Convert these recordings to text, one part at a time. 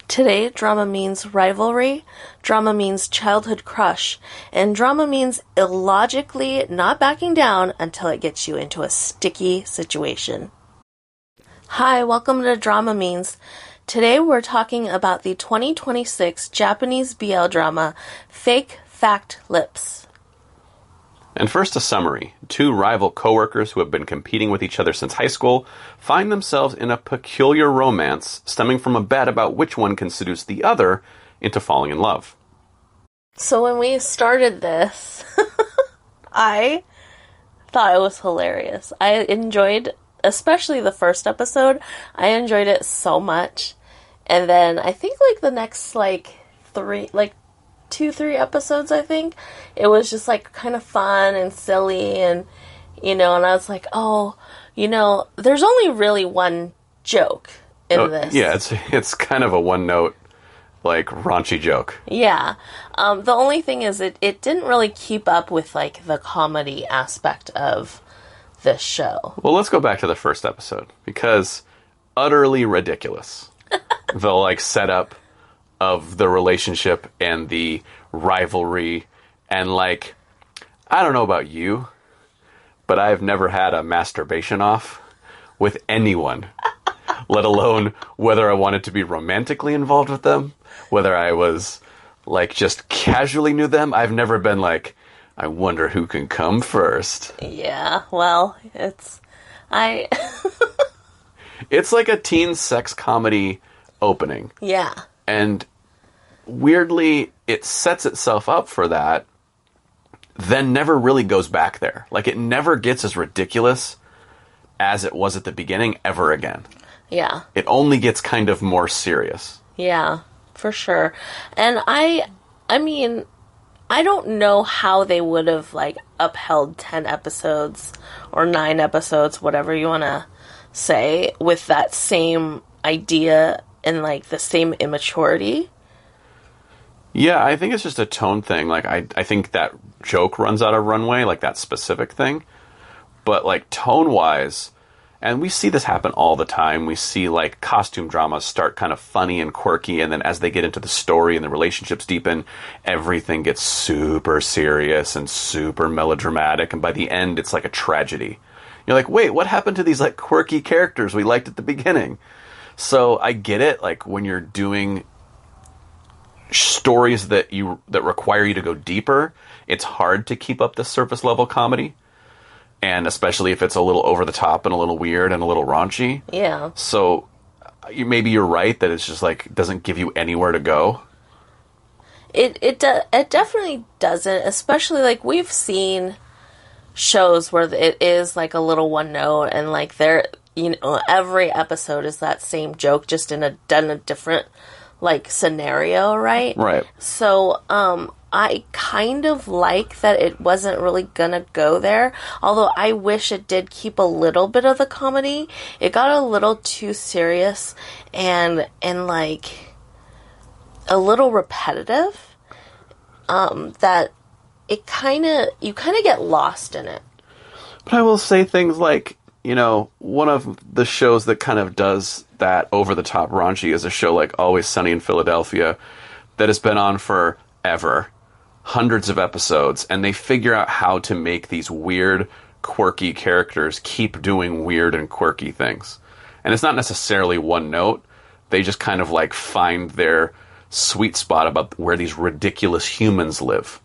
Today, drama means rivalry, drama means childhood crush, and drama means illogically not backing down until it gets you into a sticky situation. Hi, welcome to DramaMeans. Today we're talking about the 2026 Japanese BL drama, Fake Fact Lips. And first, a summary. Two rival co-workers who have been competing with each other since high school find themselves in a peculiar romance stemming from a bet about which one can seduce the other into falling in love. So when we started this, I thought it was hilarious. I enjoyed, especially the first episode, I enjoyed it so much. And then I think the next 2-3 episodes, I think, it was just kind of fun and silly and and I was like, there's only really one joke in this. Yeah, it's kind of a one-note, raunchy joke. Yeah. The only thing is it didn't really keep up with, the comedy aspect of this show. Well, let's go back to the first episode, because utterly ridiculous. The, setup of the relationship and the rivalry and, I don't know about you, but I've never had a masturbation off with anyone, let alone whether I wanted to be romantically involved with them, whether I was, just casually knew them. I've never been I wonder who can come first. Yeah, well, it's like a teen sex comedy opening. Yeah. And weirdly, it sets itself up for that, then never really goes back there. It never gets as ridiculous as it was at the beginning ever again. Yeah. It only gets kind of more serious. Yeah, for sure. And I mean, I don't know how they would have, upheld 10 episodes or 9 episodes, whatever you want to say, with that same idea and, the same immaturity. Yeah, I think it's just a tone thing. I think that joke runs out of runway, that specific thing. But, tone-wise, and we see this happen all the time. We see, costume dramas start kind of funny and quirky, and then as they get into the story and the relationships deepen, everything gets super serious and super melodramatic, and by the end, it's like a tragedy. You're like, wait, what happened to these, quirky characters we liked at the beginning? So I get it, when you're doing stories that require you to go deeper, it's hard to keep up the surface level comedy, and especially if it's a little over the top and a little weird and a little raunchy. Yeah. So maybe you're right that it's just doesn't give you anywhere to go. It definitely doesn't, especially we've seen shows where it is a little one note and every episode is that same joke just done a different scenario, right? Right. So I kind of like that it wasn't really gonna go there, although I wish it did keep a little bit of the comedy. It got a little too serious and a little repetitive, that you kind of get lost in it. But I will say things one of the shows that kind of does that over-the-top raunchy is a show like Always Sunny in Philadelphia that has been on forever, hundreds of episodes, and they figure out how to make these weird, quirky characters keep doing weird and quirky things. And it's not necessarily one note. They just kind of find their sweet spot about where these ridiculous humans live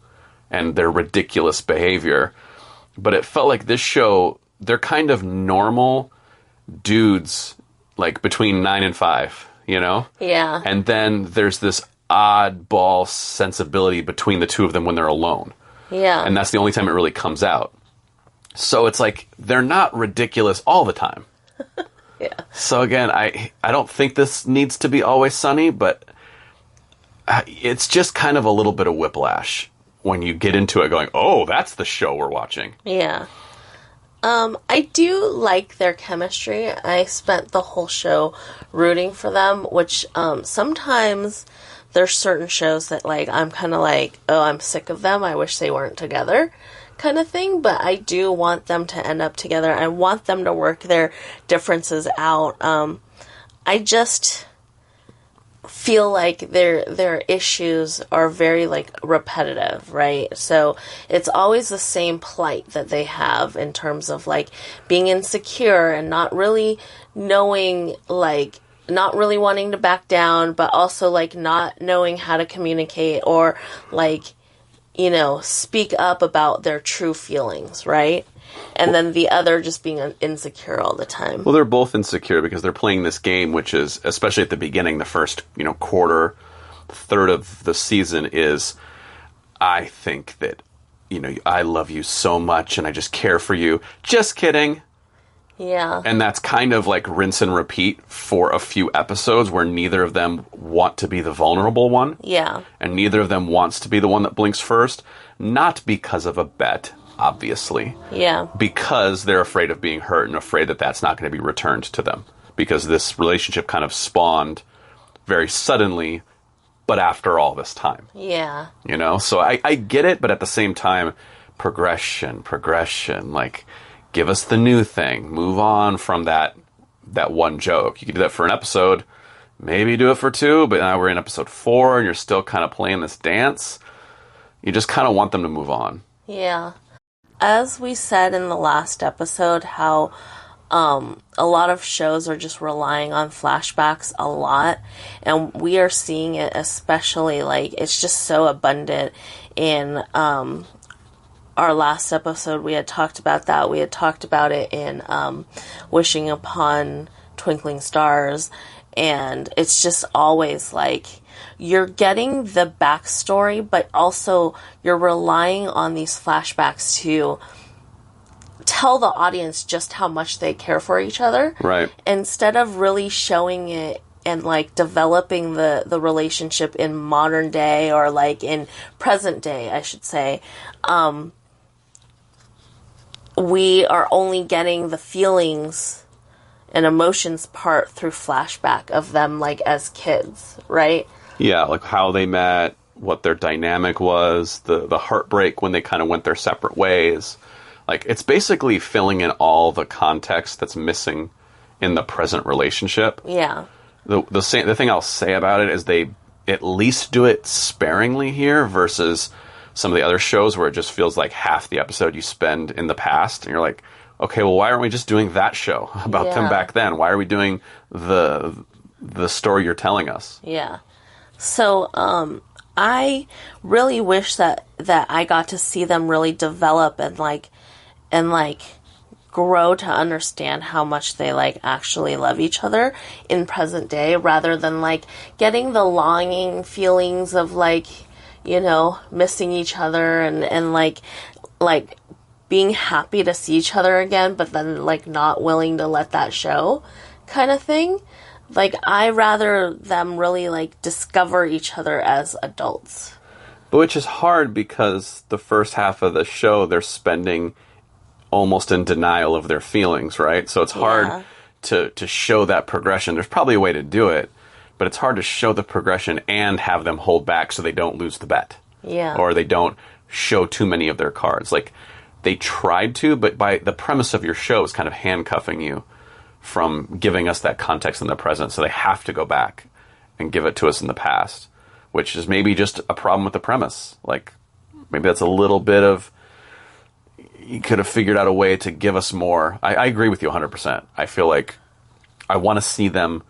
and their ridiculous behavior. But it felt like this show, they're kind of normal dudes, between 9 and 5, Yeah. And then there's this oddball sensibility between the two of them when they're alone. Yeah. And that's the only time it really comes out. So it's they're not ridiculous all the time. Yeah. So again, I don't think this needs to be Always Sunny, but it's just kind of a little bit of whiplash when you get into it going, oh, that's the show we're watching. Yeah. I do like their chemistry. I spent the whole show rooting for them, which sometimes there's certain shows that I'm kind of oh, I'm sick of them. I wish they weren't together kind of thing. But I do want them to end up together. I want them to work their differences out. feel like their issues are very like repetitive, right? So it's always the same plight that they have in terms of like being insecure and not really knowing, like not really wanting to back down, but also like not knowing how to communicate or like, you know, speak up about their true feelings, right? And then the other just being insecure all the time. Well, they're both insecure because they're playing this game, which is, especially at the beginning, the first, you know, quarter, third of the season is, I think that, you know, I love you so much and I just care for you. Just kidding. Yeah. And that's kind of like rinse and repeat for a few episodes where neither of them want to be the vulnerable one. Yeah. And neither of them wants to be the one that blinks first. Not because of a bet, obviously. Yeah. Because they're afraid of being hurt and afraid that that's not going to be returned to them. Because this relationship kind of spawned very suddenly, but after all this time. Yeah. You know? So I get it, but at the same time, progression, like, give us the new thing. Move on from that one joke. You could do that for an episode, maybe do it for 2, but now we're in episode 4 and you're still kind of playing this dance. You just kind of want them to move on. Yeah. As we said in the last episode, how a lot of shows are just relying on flashbacks a lot, and we are seeing it especially, like, it's just so abundant in our last episode. We had talked about that. We had talked about it in Wishing Upon Twinkling Stars, and it's just always like you're getting the backstory, but also you're relying on these flashbacks to tell the audience just how much they care for each other. Right. Instead of really showing it and like developing the relationship in modern day, or like in present day, I should say. We are only getting the feelings and emotions part through flashback of them, like, as kids, right? Yeah, like how they met, what their dynamic was, the heartbreak when they kind of went their separate ways. Like, it's basically filling in all the context that's missing in the present relationship. Yeah. The thing I'll say about it is they at least do it sparingly here versus some of the other shows where it just feels like half the episode you spend in the past, and you're like, okay, well, why aren't we just doing that show about them back then? Why are we doing the story you're telling us? Yeah. So, I really wish that I got to see them really develop and grow to understand how much they, like, actually love each other in present day, rather than, like, getting the longing feelings of, like, you know, missing each other and like being happy to see each other again, but then, like, not willing to let that show kind of thing. Like, I rather them really, like, discover each other as adults. But which is hard because the first half of the show they're spending almost in denial of their feelings, right? So it's hard to show that progression. There's probably a way to do it, but it's hard to show the progression and have them hold back so they don't lose the bet. Yeah. Or they don't show too many of their cards. Like, they tried to, but by the premise of your show is kind of handcuffing you from giving us that context in the present, so they have to go back and give it to us in the past, which is maybe just a problem with the premise. Like, maybe that's a little bit of, you could have figured out a way to give us more. I agree with you 100%. I feel like I want to see them,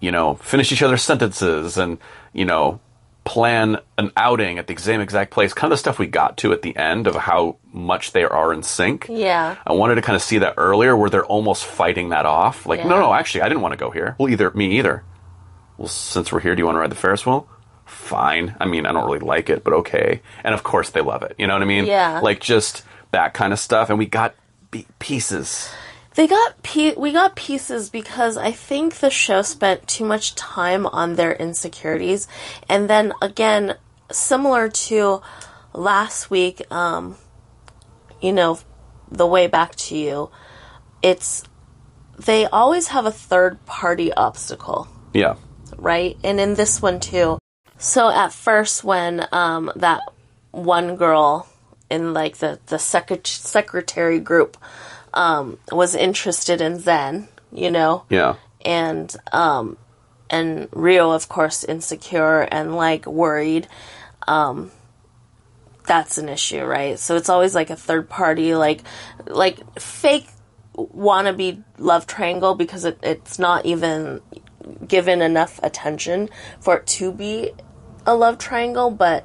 you know, finish each other's sentences and, you know, plan an outing at the same exact place. Kind of the stuff we got to at the end of how much they are in sync. Yeah. I wanted to kind of see that earlier where they're almost fighting that off. Like, no, actually, I didn't want to go here. Well, me either. Well, since we're here, do you want to ride the Ferris wheel? Fine. I mean, I don't really like it, but okay. And of course they love it. You know what I mean? Yeah. Like, just that kind of stuff. And we got pieces. We got pieces because I think the show spent too much time on their insecurities. And then, again, similar to last week, you know, The Way Back to You, they always have a third-party obstacle. Yeah. Right? And in this one, too. So, at first, when that one girl in, like, the secretary group was interested in Zen, you know? Yeah. And Ryo, of course, insecure and, like, worried. That's an issue, right? So it's always, like, a third party, like fake wannabe love triangle, because it's not even given enough attention for it to be a love triangle, but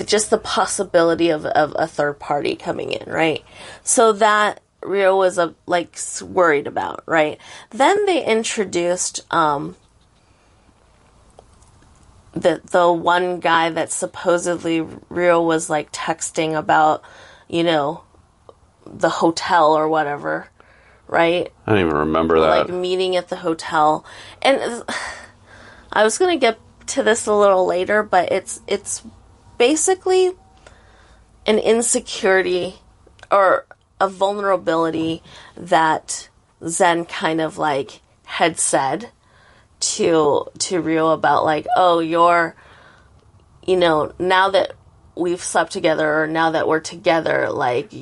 just the possibility of a third party coming in, right? So that Ryo was worried about, right? Then they introduced the one guy that supposedly Ryo was, like, texting about, you know, the hotel or whatever, right? I don't even remember that. Like, meeting at the hotel. And I was going to get to this a little later, but it's basically an insecurity or a vulnerability that Zen kind of, like, had said to Ryo about, like, oh, you're, you know, now that we've slept together, or now that we're together, like,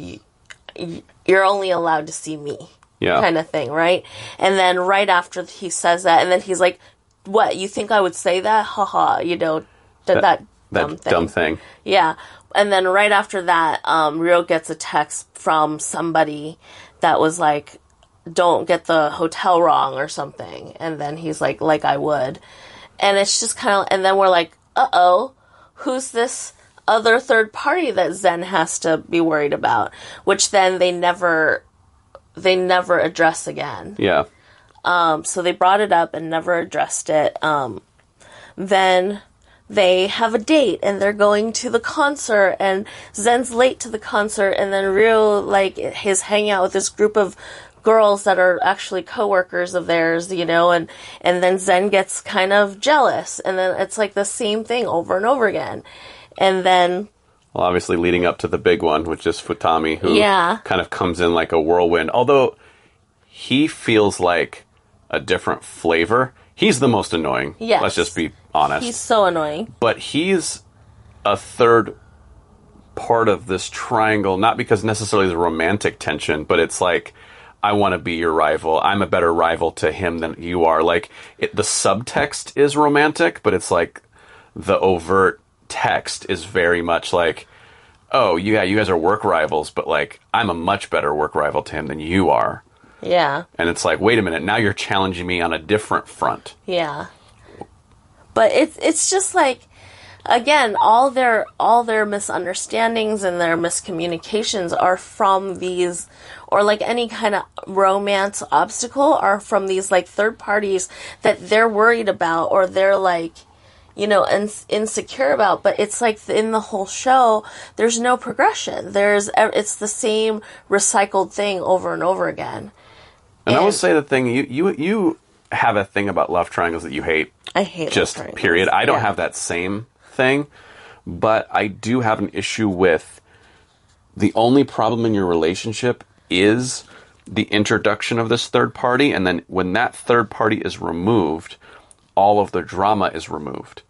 you're only allowed to see me. Yeah. Kind of thing, right? And then right after he says that, and then he's like, what, you think I would say that? Haha, you know, that dumb thing. Yeah. And then right after that, Ryo gets a text from somebody that was like, don't get the hotel wrong or something. And then he's like I would. And it's just kind of, and then we're like, uh-oh, who's this other third party that Zen has to be worried about? Which then they never address again. Yeah. So they brought it up and never addressed it. Then they have a date and they're going to the concert, and Zen's late to the concert, and then Ryo, like, is hanging out with this group of girls that are actually coworkers of theirs, you know, and then Zen gets kind of jealous, and then it's like the same thing over and over again. And then, well, obviously leading up to the big one, which is Futami, who kind of comes in like a whirlwind. Although he feels like a different flavor. He's the most annoying. Yes. Let's just be honest. He's so annoying. But he's a third part of this triangle, not because necessarily the romantic tension, but it's like, I want to be your rival. I'm a better rival to him than you are. Like, the subtext is romantic, but it's like the overt text is very much like, oh, yeah, you guys are work rivals, but, like, I'm a much better work rival to him than you are. Yeah. And it's like, wait a minute, now you're challenging me on a different front. Yeah. But it's just like, again, all their misunderstandings and their miscommunications are from these, or like any kind of romance obstacle, are from these, like, third parties that they're worried about, or they're, like, you know, insecure about. But it's like in the whole show, there's no progression. It's the same recycled thing over and over again. And I will say the thing, you have a thing about love triangles that you hate. I hate just love triangles. Period. I don't have that same thing, but I do have an issue with the only problem in your relationship is the introduction of this third party, and then when that third party is removed, all of the drama is removed.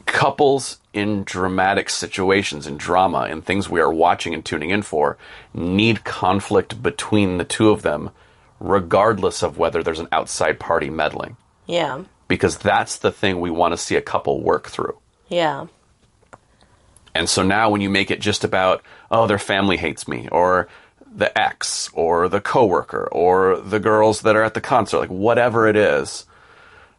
Couples in dramatic situations, in drama, in things we are watching and tuning in for, need conflict between the two of them, regardless of whether there's an outside party meddling. Yeah. Because that's the thing we want to see a couple work through. Yeah. And so now when you make it just about, oh, their family hates me, or the ex, or the coworker, or the girls that are at the concert, like whatever it is,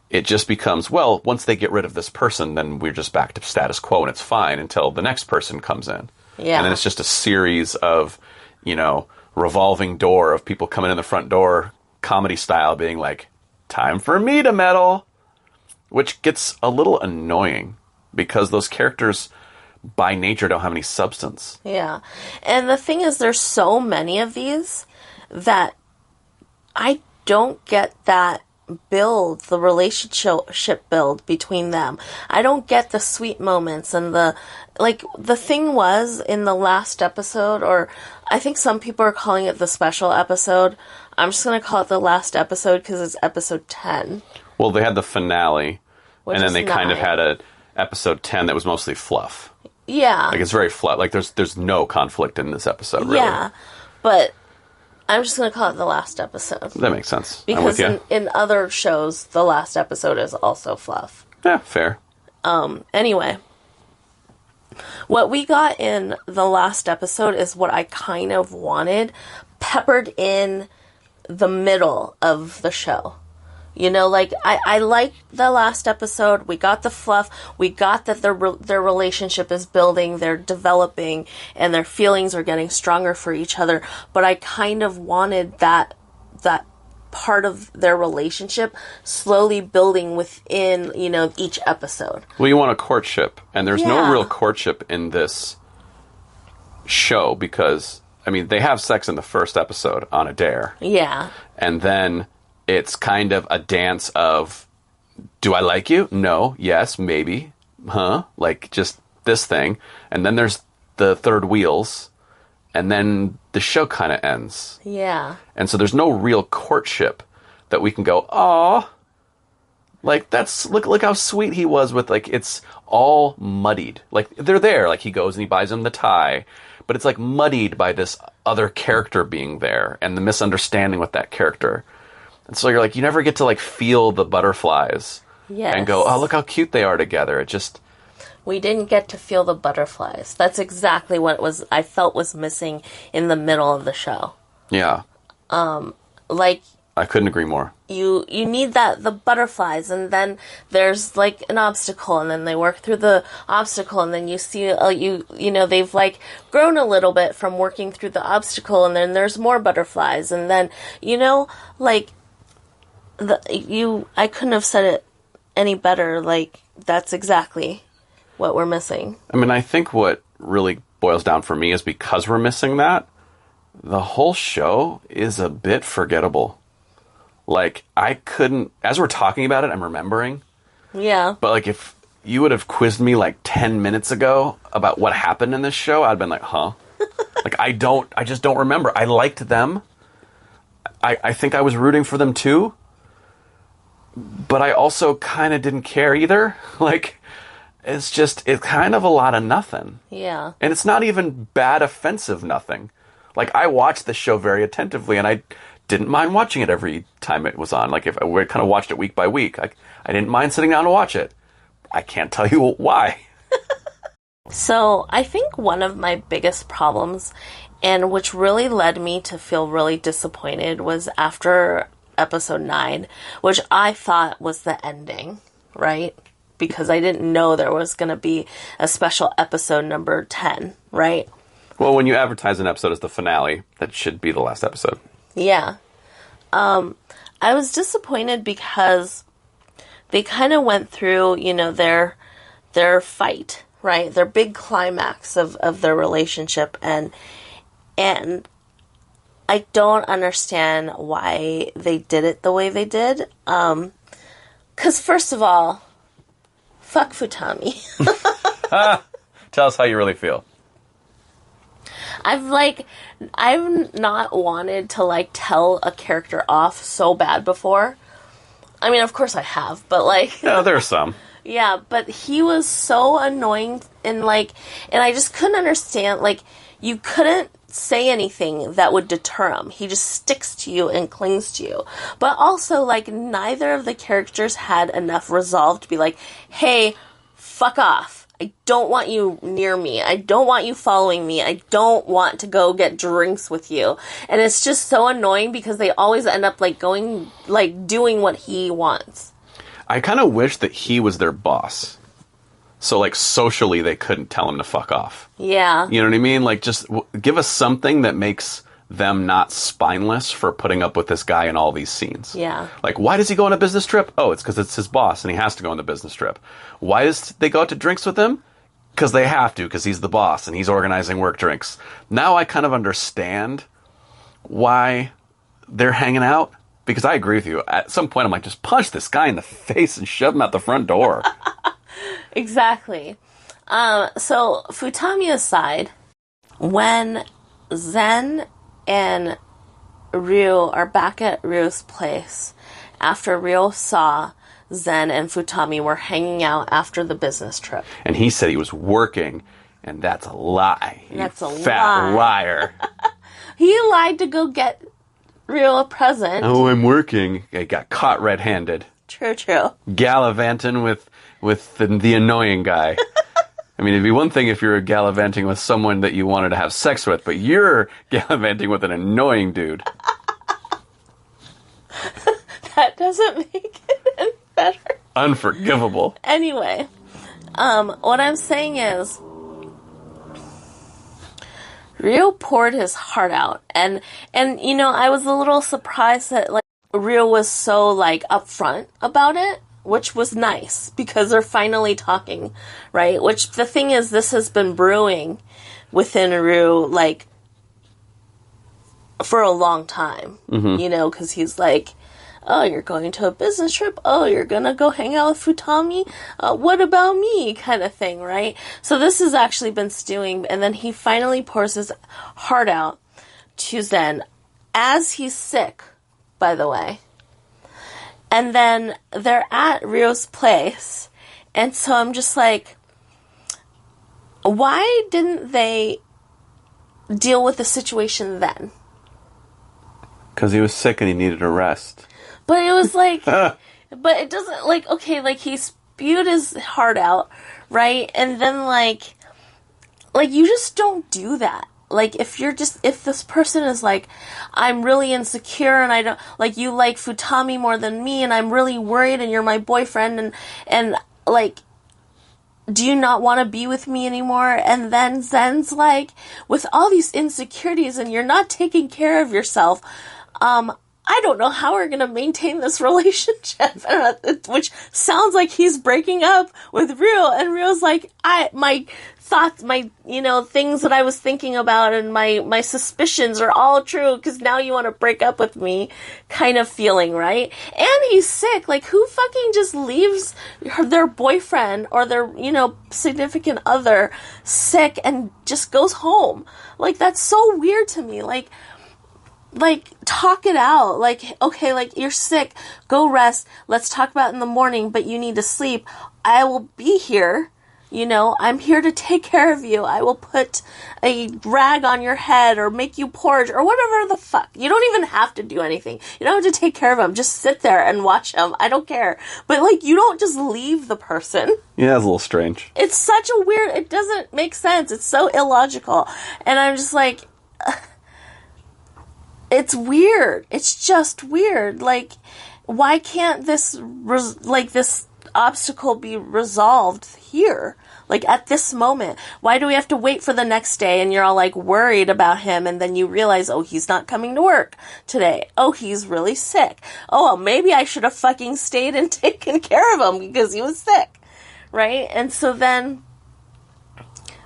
it just becomes, well, once they get rid of this person, then we're just back to status quo and it's fine until the next person comes in. Yeah. And then it's just a series of, you know, revolving door of people coming in the front door, comedy style, being like, time for me to meddle. Which gets a little annoying because those characters by nature don't have any substance. Yeah. And the thing is, there's so many of these that I don't get that build, the relationship build between them. I don't get the sweet moments and the thing was in the last episode, or I think some people are calling it the special episode. I'm just going to call it the last episode because it's episode 10. Well, they had the finale, and then they 9. kind of had a episode 10 that was mostly fluff. Yeah. Like, it's very flat. Like, there's no conflict in this episode, really. Yeah. But I'm just going to call it the last episode. That makes sense. Because in other shows, the last episode is also fluff. Yeah, fair. Anyway, what we got in the last episode is what I kind of wanted, peppered in the middle of the show. You know, like, I like the last episode. We got the fluff. We got that their relationship is building, they're developing, and their feelings are getting stronger for each other. But I kind of wanted that part of their relationship slowly building within, you know, each episode. Well, you want a courtship, and there's no real courtship in this show because, I mean, they have sex in the first episode on a dare. Yeah. And then it's kind of a dance of, do I like you? No. Yes. Maybe. Huh? Like, just this thing. And then there's the third wheels. And then the show kind of ends. Yeah. And so there's no real courtship that we can go, aw. Like, look how sweet he was with, like, it's all muddied. Like, they're there. Like, he goes and he buys him the tie. But it's, like, muddied by this other character being there. And the misunderstanding with that character. And so you're like, you never get to, like, feel the butterflies. Yes. And go, oh, look how cute they are together. It just... We didn't get to feel the butterflies. That's exactly what I felt was missing in the middle of the show. Yeah. Like... I couldn't agree more. You need the butterflies, and then there's, like, an obstacle, and then they work through the obstacle, and then you see, you know, they've, like, grown a little bit from working through the obstacle, and then there's more butterflies, and then, you know, like... I couldn't have said it any better. Like, that's exactly what we're missing. I mean, I think what really boils down for me is because we're missing that, the whole show is a bit forgettable. Like, I couldn't, as we're talking about it, I'm remembering. Yeah. But, like, if you would have quizzed me, like, 10 minutes ago about what happened in this show, I'd been like, huh? Like, I just don't remember. I liked them. I think I was rooting for them, too. But I also kind of didn't care either. Like, it's kind of a lot of nothing. Yeah. And it's not even bad, offensive nothing. Like, I watched this show very attentively, and I didn't mind watching it every time it was on. Like, if I kind of watched it week by week, I didn't mind sitting down to watch it. I can't tell you why. So, I think one of my biggest problems, and which really led me to feel really disappointed, was after episode 9, which I thought was the ending, right? Because I didn't know there was going to be a special episode number 10, right? Well, when you advertise an episode as the finale, that should be the last episode. Yeah. I was disappointed because they kind of went through, you know, their fight, right? Their big climax of their relationship, and I don't understand why they did it the way they did. 'Cause first of all, fuck Futami. Tell us how you really feel. I've not wanted to, like, tell a character off so bad before. I mean, of course I have, but, like... Yeah, there are some. Yeah, but he was so annoying, and I just couldn't understand, like, you couldn't say anything that would deter him. He just sticks to you and clings to you. But also, like, neither of the characters had enough resolve to be like, hey, fuck off. I don't want you near me. I don't want you following me. I don't want to go get drinks with you. And it's just so annoying because they always end up, like, going, like, doing what he wants. I kind of wish that he was their boss. So, like, socially, they couldn't tell him to fuck off. Yeah. You know what I mean? Like, just give us something that makes them not spineless for putting up with this guy in all these scenes. Yeah. Like, why does he go on a business trip? Oh, it's because it's his boss, and he has to go on the business trip. Why does they go out to drinks with him? Because they have to, because he's the boss, and he's organizing work drinks. Now I kind of understand why they're hanging out. Because I agree with you. At some point, I'm like, just punch this guy in the face and shove him out the front door. Exactly. So, Futami aside, when Zen and Ryu are back at Ryu's place, after Ryu saw Zen and Futami were hanging out after the business trip. And he said he was working, and that's a lie. That's a fat lie. liar. He lied to go get Ryo a present. Oh, I'm working. I got caught red-handed. True. Gallivanting with the annoying guy. I mean, it'd be one thing if you were gallivanting with someone that you wanted to have sex with, but you're gallivanting with an annoying dude. That doesn't make it any better. Unforgivable. Anyway, what I'm saying is, Ryo poured his heart out, and you know, I was a little surprised that like Ryo was so like upfront about it, which was nice because they're finally talking, right? Which the thing is, this has been brewing within Ryo like for a long time, you know, because he's like, oh, you're going to a business trip? Oh, you're gonna go hang out with Futami? What about me? Kind of thing, right? So this has actually been stewing, and then he finally pours his heart out to Zen as he's sick, by the way. And then they're at Ryo's place, and so I'm just like, why didn't they deal with the situation then? Because he was sick and he needed a rest. But it was like, but it doesn't, like, okay, like, he spewed his heart out, right? And then, like, you just don't do that. Like, if this person is like, I'm really insecure and I don't, like, you like Futami more than me and I'm really worried and you're my boyfriend and like, do you not want to be with me anymore? And then Zen's like, with all these insecurities and you're not taking care of yourself, I don't know how we're going to maintain this relationship, which sounds like he's breaking up with Ryo, and Ryo's like, my thoughts, my, you know, things that I was thinking about and my suspicions are all true because now you want to break up with me kind of feeling, right? And he's sick. Like, who fucking just leaves their boyfriend or their, you know, significant other sick and just goes home? Like, that's so weird to me. Like, talk it out. Like, okay, like, you're sick. Go rest. Let's talk about it in the morning, but you need to sleep. I will be here. You know, I'm here to take care of you. I will put a rag on your head or make you porridge or whatever the fuck. You don't even have to do anything. You don't have to take care of him. Just sit there and watch him. I don't care. But, like, you don't just leave the person. Yeah, it's a little strange. It's such a weird... It doesn't make sense. It's so illogical. And I'm just like... It's weird. It's just weird. Like, why can't this obstacle be resolved here? Like, at this moment. Why do we have to wait for the next day and you're all, like, worried about him and then you realize, oh, he's not coming to work today. Oh, he's really sick. Oh, well, maybe I should have fucking stayed and taken care of him because he was sick. Right? And so then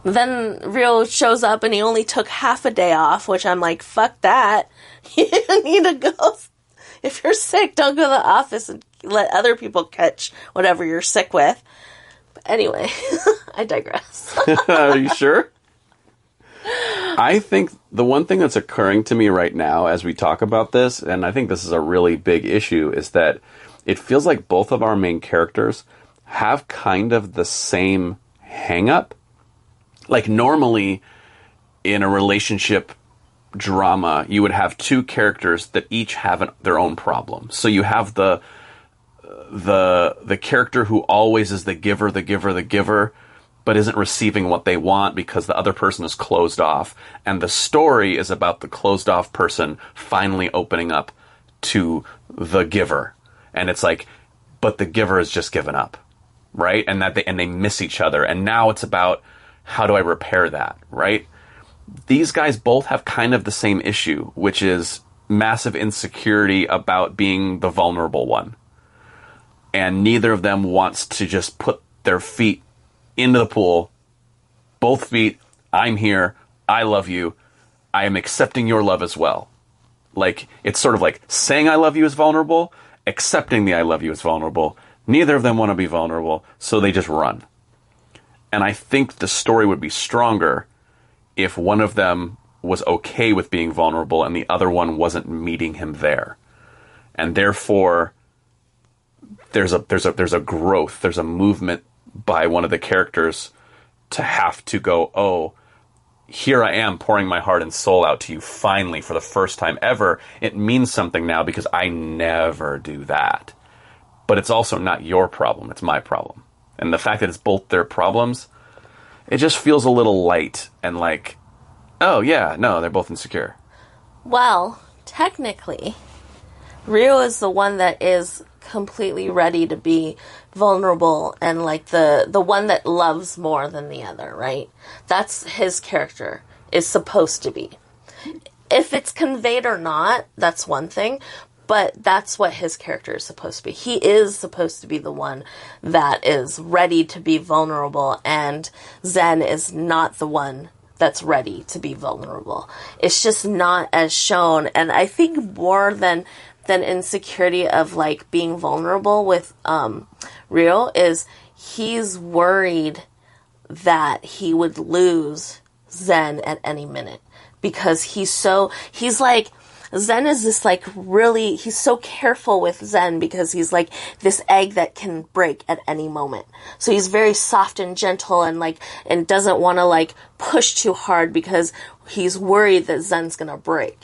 Ryo shows up and he only took half a day off, which I'm like, fuck that. You need to go. If you're sick, don't go to the office and let other people catch whatever you're sick with. But anyway, I digress. Are you sure? I think the one thing that's occurring to me right now as we talk about this, and I think this is a really big issue, is that it feels like both of our main characters have kind of the same hang-up. Like, normally, in a relationship drama, you would have two characters that each have their own problem. So you have the character who always is the giver, but isn't receiving what they want because the other person is closed off. And the story is about the closed off person finally opening up to the giver. And it's like, but the giver has just given up, right? And they miss each other. And now it's about, how do I repair that, right? These guys both have kind of the same issue, which is massive insecurity about being the vulnerable one. And neither of them wants to just put their feet into the pool. Both feet, I'm here, I love you, I am accepting your love as well. Like, it's sort of like saying I love you is vulnerable, accepting the I love you is vulnerable. Neither of them want to be vulnerable, so they just run. And I think the story would be stronger if one of them was okay with being vulnerable and the other one wasn't meeting him there. And therefore, there's a growth, there's a movement by one of the characters to have to go, oh, here I am pouring my heart and soul out to you finally for the first time ever. It means something now because I never do that. But it's also not your problem. It's my problem. And the fact that it's both their problems, it just feels a little light and like, oh yeah, no, they're both insecure. Well, technically, Ryo is the one that is completely ready to be vulnerable and like the one that loves more than the other, right? That's his character is supposed to be. If it's conveyed or not, that's one thing, but that's what his character is supposed to be. He is supposed to be the one that is ready to be vulnerable, and Zen is not the one that's ready to be vulnerable. It's just not as shown, and I think more than insecurity of like being vulnerable with Ryo is he's worried that he would lose Zen at any minute because he's like Zen is this like really he's so careful with Zen because he's like this egg that can break at any moment. So he's very soft and gentle and like and doesn't want to like push too hard because he's worried that Zen's gonna break.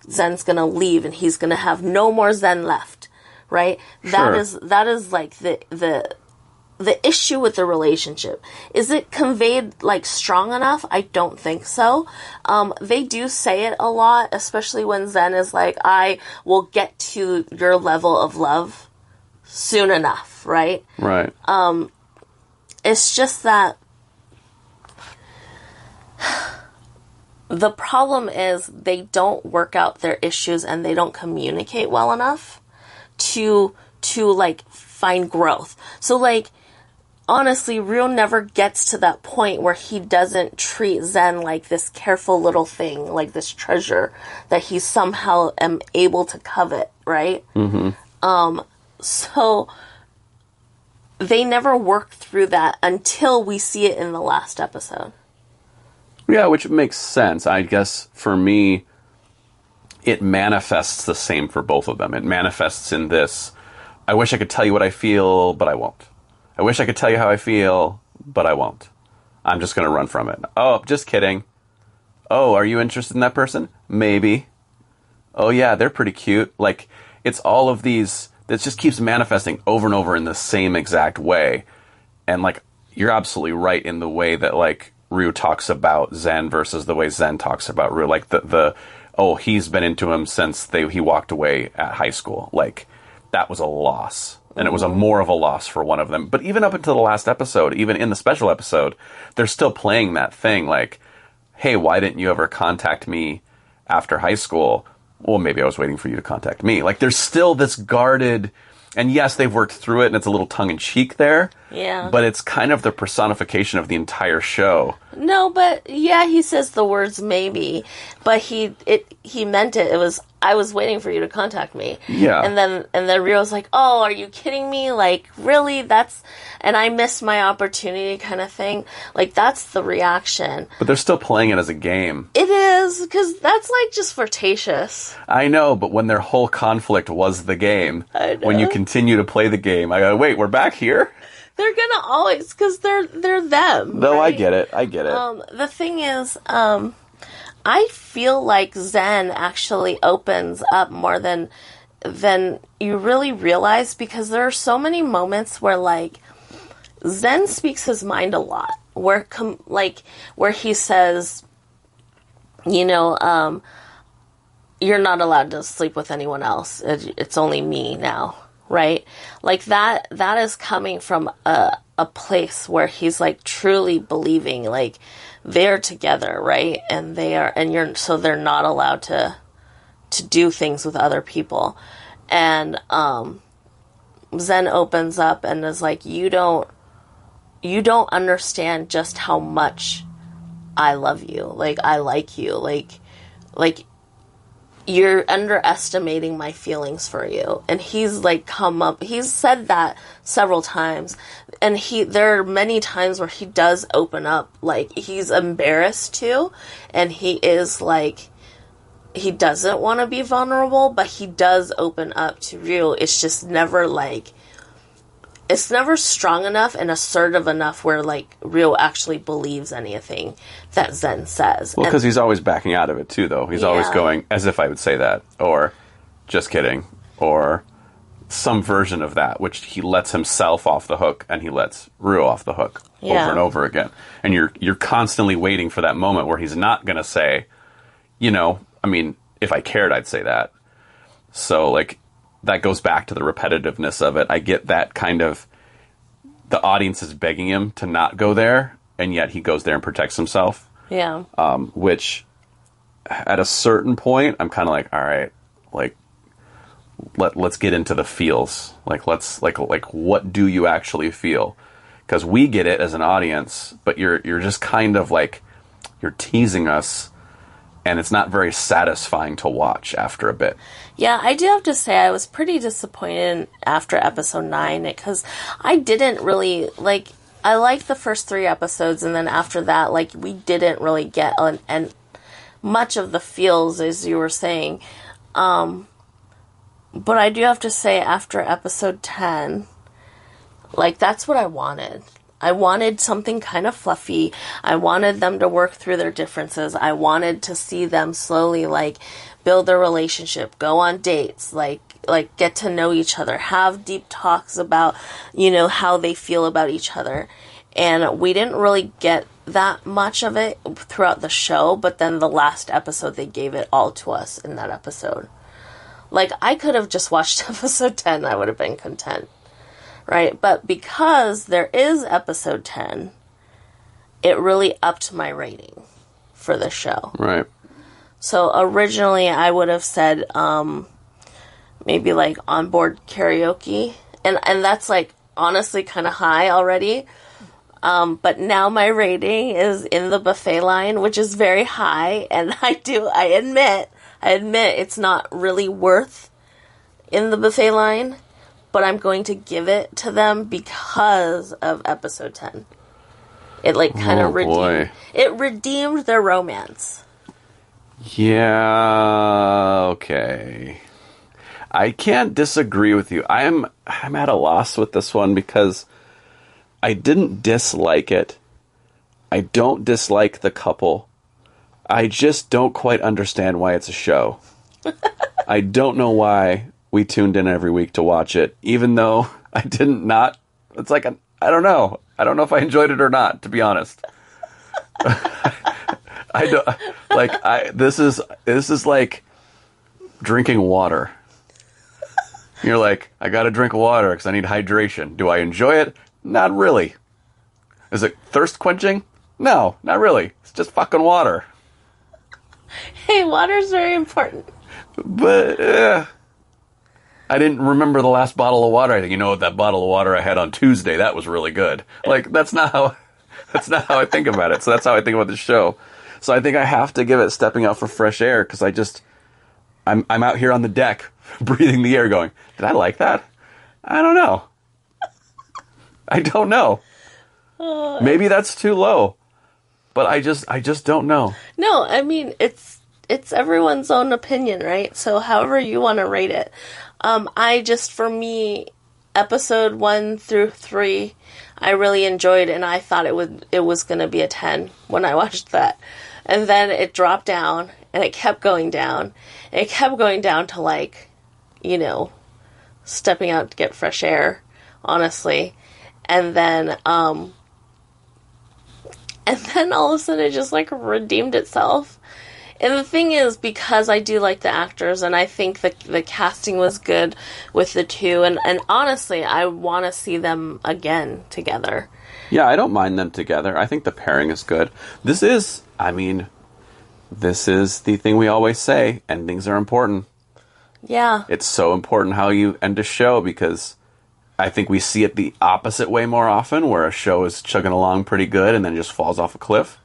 Zen's gonna leave and he's gonna have no more Zen left, right? Sure. That is like the issue with the relationship. Is it conveyed like strong enough? I don't think so. They do say it a lot, especially when Zen is like, I will get to your level of love soon enough, right? Right. It's just that the problem is they don't work out their issues and they don't communicate well enough to like find growth. So like honestly, Ryo never gets to that point where he doesn't treat Zen like this careful little thing, like this treasure that he somehow am able to covet, right? Mm-hmm. So they never work through that until we see it in the last episode. Yeah, which makes sense. I guess for me, it manifests the same for both of them. It manifests in this, I wish I could tell you what I feel, but I won't. I wish I could tell you how I feel, but I won't. I'm just going to run from it. Oh, just kidding. Oh, are you interested in that person? Maybe. Oh, yeah, they're pretty cute. Like, it's all of these, it just keeps manifesting over and over in the same exact way. And, like, you're absolutely right in the way that, like, Ryu talks about Zen versus the way Zen talks about Ryu. Like, oh, he's been into him since he walked away at high school. Like, that was a loss. And it was more of a loss for one of them. But even up until the last episode, even in the special episode, they're still playing that thing like, hey, why didn't you ever contact me after high school? Well, maybe I was waiting for you to contact me. Like, there's still this guarded... And yes, they've worked through it, and it's a little tongue-in-cheek there. Yeah. But it's kind of the personification of the entire show. No, but yeah, he says the words maybe, but he meant it. It was, I was waiting for you to contact me. Yeah. And then Ryo's like, oh, are you kidding me? Like, really? And I missed my opportunity kind of thing. Like, that's the reaction. But they're still playing it as a game. It is, because that's like just flirtatious. I know, but when their whole conflict was the game, I know. when you continue to play the game, I go, wait, we're back here? They're gonna always, because they're them. No, right? I get it. The thing is, I feel like Zen actually opens up more than you really realize, because there are so many moments where like Zen speaks his mind a lot, where he says, you know, you're not allowed to sleep with anyone else. It's only me now. Right? Like that is coming from a place where he's like truly believing like they're together, right? And so they're not allowed to do things with other people. And Zen opens up and is like, you don't understand just how much I love you. Like, I like you. Like you're underestimating my feelings for you. And he's like he's said that several times. And there are many times where he does open up, like he's embarrassed to, and he is like, he doesn't want to be vulnerable, but he does open up to Ryu. It's just never like, it's never strong enough and assertive enough where, like, Ryo actually believes anything that Zen says. Well, because he's always backing out of it, too, though. He's always going, as if I would say that, or just kidding, or some version of that, which he lets himself off the hook, and he lets Ryo off the hook over and over again. And you're constantly waiting for that moment where he's not going to say, you know, I mean, if I cared, I'd say that. So, like, that goes back to the repetitiveness of it. I get that kind of, the audience is begging him to not go there, and yet he goes there and protects himself. Yeah. Which, at a certain point, I'm kind of like, all right, like, let's get into the feels. Like, let's, like, what do you actually feel? Because we get it as an audience, but you're just kind of like, you're teasing us, and it's not very satisfying to watch after a bit. Yeah, I do have to say I was pretty disappointed after episode 9, because I didn't really, like, I liked the first 3 episodes, and then after that, like, we didn't really get and much of the feels, as you were saying. But I do have to say, after episode 10, like, that's what I wanted. I wanted something kind of fluffy. I wanted them to work through their differences. I wanted to see them slowly, like, build their relationship, go on dates, like get to know each other, have deep talks about, you know, how they feel about each other. And we didn't really get that much of it throughout the show, but then the last episode, they gave it all to us in that episode. Like, I could have just watched episode 10, I would have been content. Right? But because there is episode 10, it really upped my rating for the show. Right. So originally I would have said maybe like onboard karaoke. And that's like honestly kind of high already. But now my rating is in the buffet line, which is very high. And I admit it's not really worth in the buffet line. But I'm going to give it to them because of episode 10. It, like, kind of redeemed their romance. Yeah, okay. I can't disagree with you. I'm at a loss with this one because I didn't dislike it. I don't dislike the couple. I just don't quite understand why it's a show. I don't know why we tuned in every week to watch it, even though I didn't not. It's like, I don't know. I don't know if I enjoyed it or not, to be honest. I don't, like, this is like drinking water. You're like, I gotta drink water because I need hydration. Do I enjoy it? Not really. Is it thirst quenching? No, not really. It's just fucking water. Hey, water's very important. But, I didn't remember the last bottle of water. I think, you know, that bottle of water I had on Tuesday, that was really good. Like, that's not how I think about it. So that's how I think about the show. So I think I have to give it stepping out for fresh air because I'm out here on the deck breathing the air going, did I like that? I don't know. I don't know. Maybe that's too low. But I just don't know. No, I mean, it's everyone's own opinion, right? So however you want to rate it. For me, episode 1 through 3, I really enjoyed, and I thought it was going to be a 10 when I watched that. And then it dropped down, and it kept going down. And it kept going down to, like, you know, stepping out to get fresh air, honestly. And then all of a sudden it just, like, redeemed itself. And the thing is, because I do like the actors, and I think the casting was good with the two, and honestly, I want to see them again together. Yeah, I don't mind them together. I think the pairing is good. This is the thing we always say, endings are important. Yeah. It's so important how you end a show, because I think we see it the opposite way more often, where a show is chugging along pretty good and then just falls off a cliff.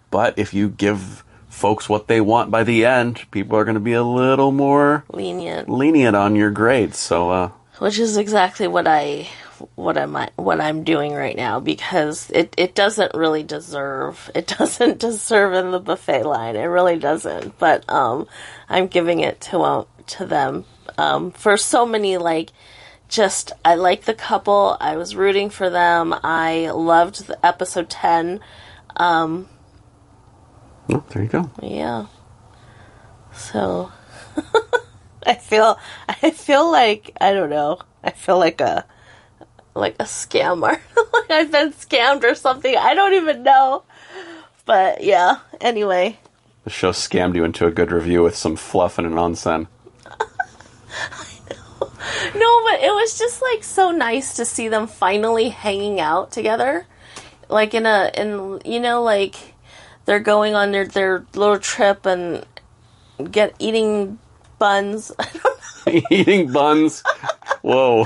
But if you give folks what they want by the end, people are going to be a little more lenient on your grades. So, which is exactly what I'm doing right now, because it doesn't really deserve. It doesn't deserve in the buffet line. It really doesn't. But I'm giving it to them for so many, like, I like the couple. I was rooting for them. I loved the episode 10. Oh, there you go. Yeah. So I feel like, I don't know. I feel like a scammer. Like I've been scammed or something. I don't even know. But yeah, anyway. The show scammed you into a good review with some fluff and nonsense. No, but it was just like so nice to see them finally hanging out together. Like like they're going on their little trip and eating buns. I don't know. Eating buns? Whoa.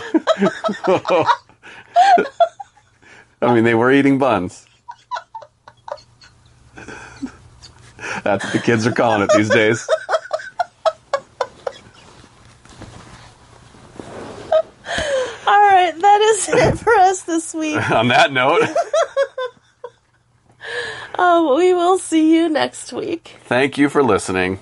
I mean, they were eating buns. That's what the kids are calling it these days. Alright, that is it for us this week. On that note. We will see you next week. Thank you for listening.